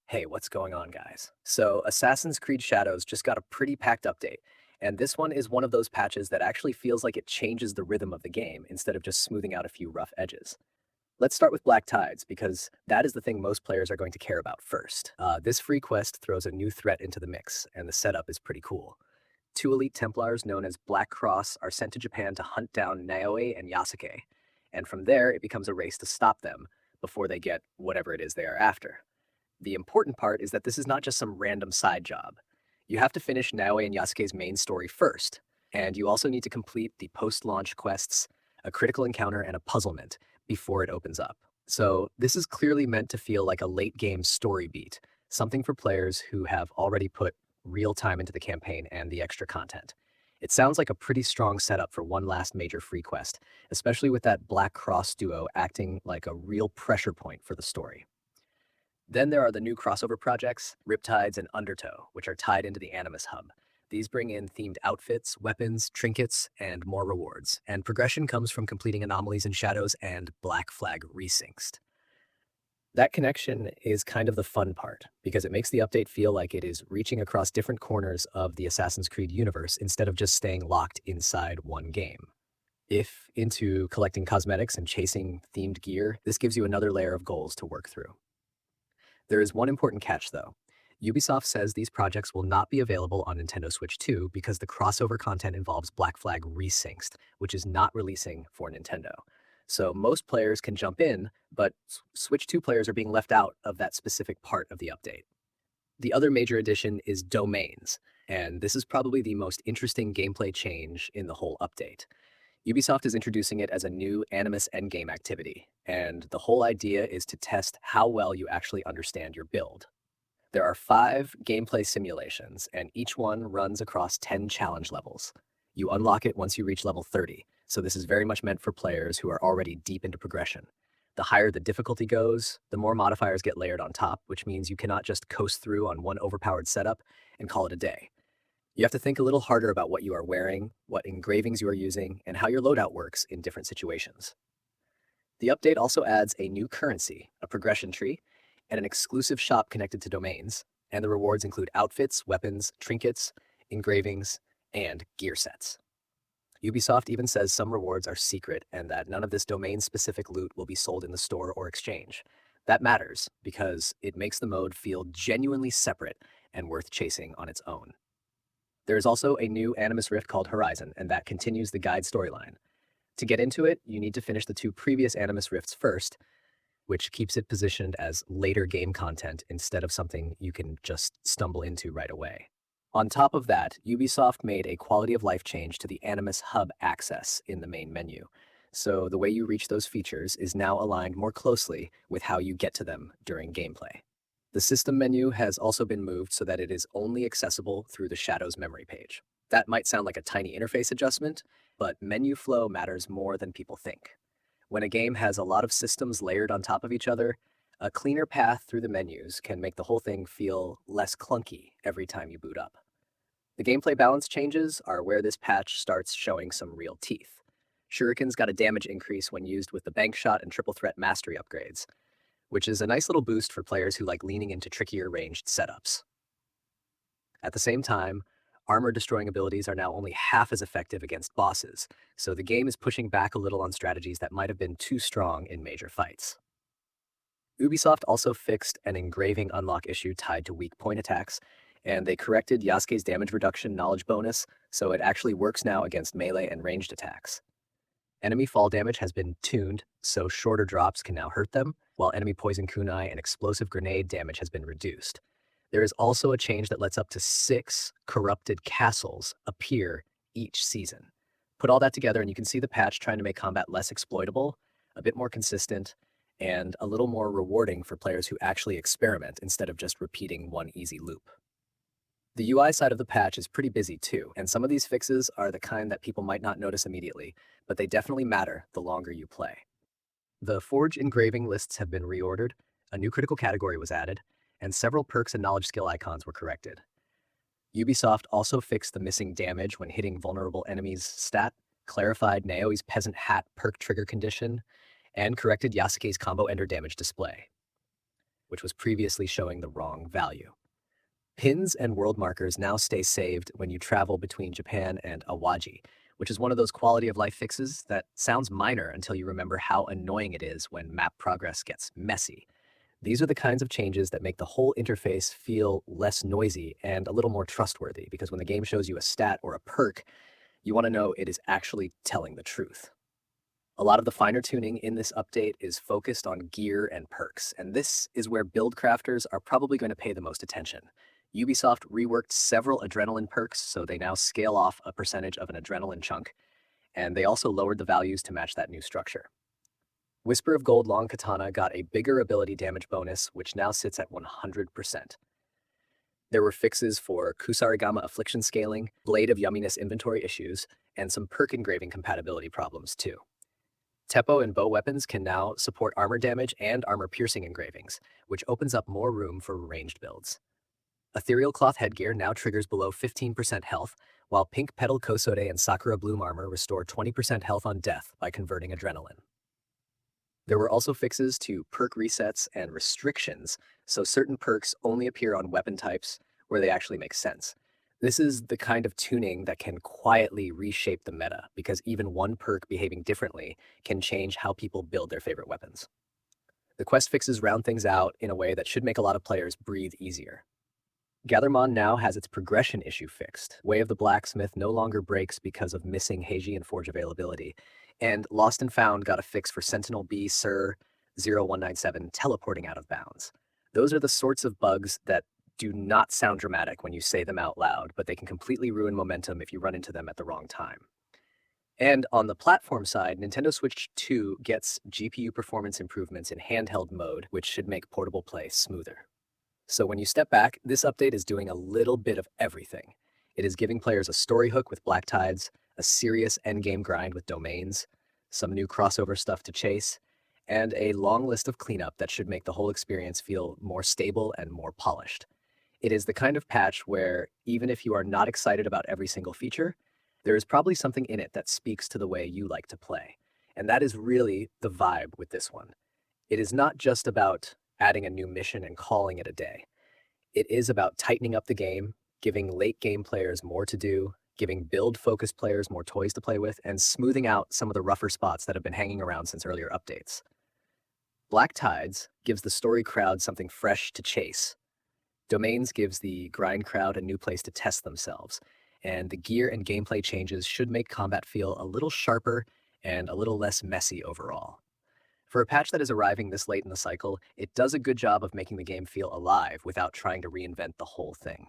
Hey, what's going on, guys? So, Assassin's Creed Shadows just got a pretty packed update, and this one is one of those patches that actually feels like it changes the rhythm of the game instead of just smoothing out a few rough edges. Let's start with Black Tides, because that is the thing most players are going to care about first. This free quest throws a new threat into the mix, and the setup is pretty cool. Two elite Templars known as Black Cross are sent to Japan to hunt down Naoe and Yasuke, and from there it becomes a race to stop them before they get whatever it is they are after. The important part is that this is not just some random side job. You have to finish Naoe and Yasuke's main story first, and you also need to complete the post-launch quests, a critical encounter, and a puzzlement before it opens up. So this is clearly meant to feel like a late-game story beat, something for players who have already put real time into the campaign and the extra content. It sounds like a pretty strong setup for one last major free quest, especially with that Black Cross duo acting like a real pressure point for the story. Then there are the new crossover projects, Riptides and Undertow, which are tied into the Animus HUB. These bring in themed outfits, weapons, trinkets, and more rewards, and progression comes from completing anomalies in shadows and Black Flag resyncs. That connection is kind of the fun part, because it makes the update feel like it is reaching across different corners of the Assassin's Creed universe instead of just staying locked inside one game. If into collecting cosmetics and chasing themed gear, this gives you another layer of goals to work through. There is one important catch, though. Ubisoft says these projects will not be available on Nintendo Switch 2 because the crossover content involves Black Flag Resynxed, which is not releasing for Nintendo. So most players can jump in, but Switch 2 players are being left out of that specific part of the update. The other major addition is domains, and this is probably the most interesting gameplay change in the whole update. Ubisoft is introducing it as a new Animus endgame activity, and the whole idea is to test how well you actually understand your build. There are 5 gameplay simulations, and each one runs across 10 challenge levels. You unlock it once you reach level 30, so this is very much meant for players who are already deep into progression. The higher the difficulty goes, the more modifiers get layered on top, which means you cannot just coast through on one overpowered setup and call it a day. You have to think a little harder about what you are wearing, what engravings you are using, and how your loadout works in different situations. The update also adds a new currency, a progression tree, and an exclusive shop connected to domains, and the rewards include outfits, weapons, trinkets, engravings, and gear sets. Ubisoft even says some rewards are secret and that none of this domain-specific loot will be sold in the store or exchange. That matters because it makes the mode feel genuinely separate and worth chasing on its own. There is also a new Animus Rift called Horizon, and that continues the guide storyline. To get into it, you need to finish the 2 previous Animus Rifts first, which keeps it positioned as later game content instead of something you can just stumble into right away. On top of that, Ubisoft made a quality of life change to the Animus HUB access in the main menu. So the way you reach those features is now aligned more closely with how you get to them during gameplay. The system menu has also been moved so that it is only accessible through the Shadows memory page. That might sound like a tiny interface adjustment, but menu flow matters more than people think. When a game has a lot of systems layered on top of each other, a cleaner path through the menus can make the whole thing feel less clunky every time you boot up. The gameplay balance changes are where this patch starts showing some real teeth. Shuriken's got a damage increase when used with the bank shot and triple threat mastery upgrades, which is a nice little boost for players who like leaning into trickier ranged setups. At the same time, armor-destroying abilities are now only half as effective against bosses, so the game is pushing back a little on strategies that might have been too strong in major fights. Ubisoft also fixed an engraving unlock issue tied to weak point attacks, and they corrected Yasuke's damage reduction knowledge bonus, so it actually works now against melee and ranged attacks. Enemy fall damage has been tuned, so shorter drops can now hurt them, while enemy poison kunai and explosive grenade damage has been reduced. There is also a change that lets up to 6 corrupted castles appear each season. Put all that together and you can see the patch trying to make combat less exploitable, a bit more consistent, and a little more rewarding for players who actually experiment instead of just repeating one easy loop. The UI side of the patch is pretty busy too, and some of these fixes are the kind that people might not notice immediately, but they definitely matter the longer you play. The Forge engraving lists have been reordered, a new critical category was added, and several perks and knowledge skill icons were corrected. Ubisoft also fixed the missing damage when hitting vulnerable enemies stat, clarified Naoi's peasant hat perk trigger condition, and corrected Yasuke's combo ender damage display. which was previously showing the wrong value. Pins and world markers now stay saved when you travel between Japan and Awaji, which is one of those quality of life fixes that sounds minor until you remember how annoying it is when map progress gets messy. These are the kinds of changes that make the whole interface feel less noisy and a little more trustworthy, because when the game shows you a stat or a perk, you want to know it is actually telling the truth. A lot of the finer tuning in this update is focused on gear and perks, and this is where build crafters are probably going to pay the most attention. Ubisoft reworked several adrenaline perks, so they now scale off a percentage of an adrenaline chunk, and they also lowered the values to match that new structure. Whisper of Gold Long Katana got a bigger ability damage bonus, which now sits at 100%. There were fixes for Kusarigama affliction scaling, Blade of Yumminess inventory issues, and some perk engraving compatibility problems too. Teppo and bow weapons can now support armor damage and armor piercing engravings, which opens up more room for ranged builds. Ethereal cloth headgear now triggers below 15% health, while pink petal kosode and sakura bloom armor restore 20% health on death by converting adrenaline. There were also fixes to perk resets and restrictions, so certain perks only appear on weapon types where they actually make sense. This is the kind of tuning that can quietly reshape the meta, because even one perk behaving differently can change how people build their favorite weapons. The quest fixes round things out in a way that should make a lot of players breathe easier. Gathermon now has its progression issue fixed. Way of the Blacksmith no longer breaks because of missing Heijian Forge availability, and Lost and Found got a fix for Sentinel B Sir 0197 teleporting out of bounds. Those are the sorts of bugs that do not sound dramatic when you say them out loud, but they can completely ruin momentum if you run into them at the wrong time. And on the platform side, Nintendo Switch 2 gets GPU performance improvements in handheld mode, which should make portable play smoother. So when you step back, this update is doing a little bit of everything. It is giving players a story hook with Black Tides, a serious endgame grind with domains, some new crossover stuff to chase, and a long list of cleanup that should make the whole experience feel more stable and more polished. It is the kind of patch where, even if you are not excited about every single feature, there is probably something in it that speaks to the way you like to play. And that is really the vibe with this one. It is not just about adding a new mission and calling it a day. It is about tightening up the game, giving late game players more to do, giving build-focused players more toys to play with, and smoothing out some of the rougher spots that have been hanging around since earlier updates. Black Tides gives the story crowd something fresh to chase. Domains gives the grind crowd a new place to test themselves, and the gear and gameplay changes should make combat feel a little sharper and a little less messy overall. For a patch that is arriving this late in the cycle, it does a good job of making the game feel alive without trying to reinvent the whole thing.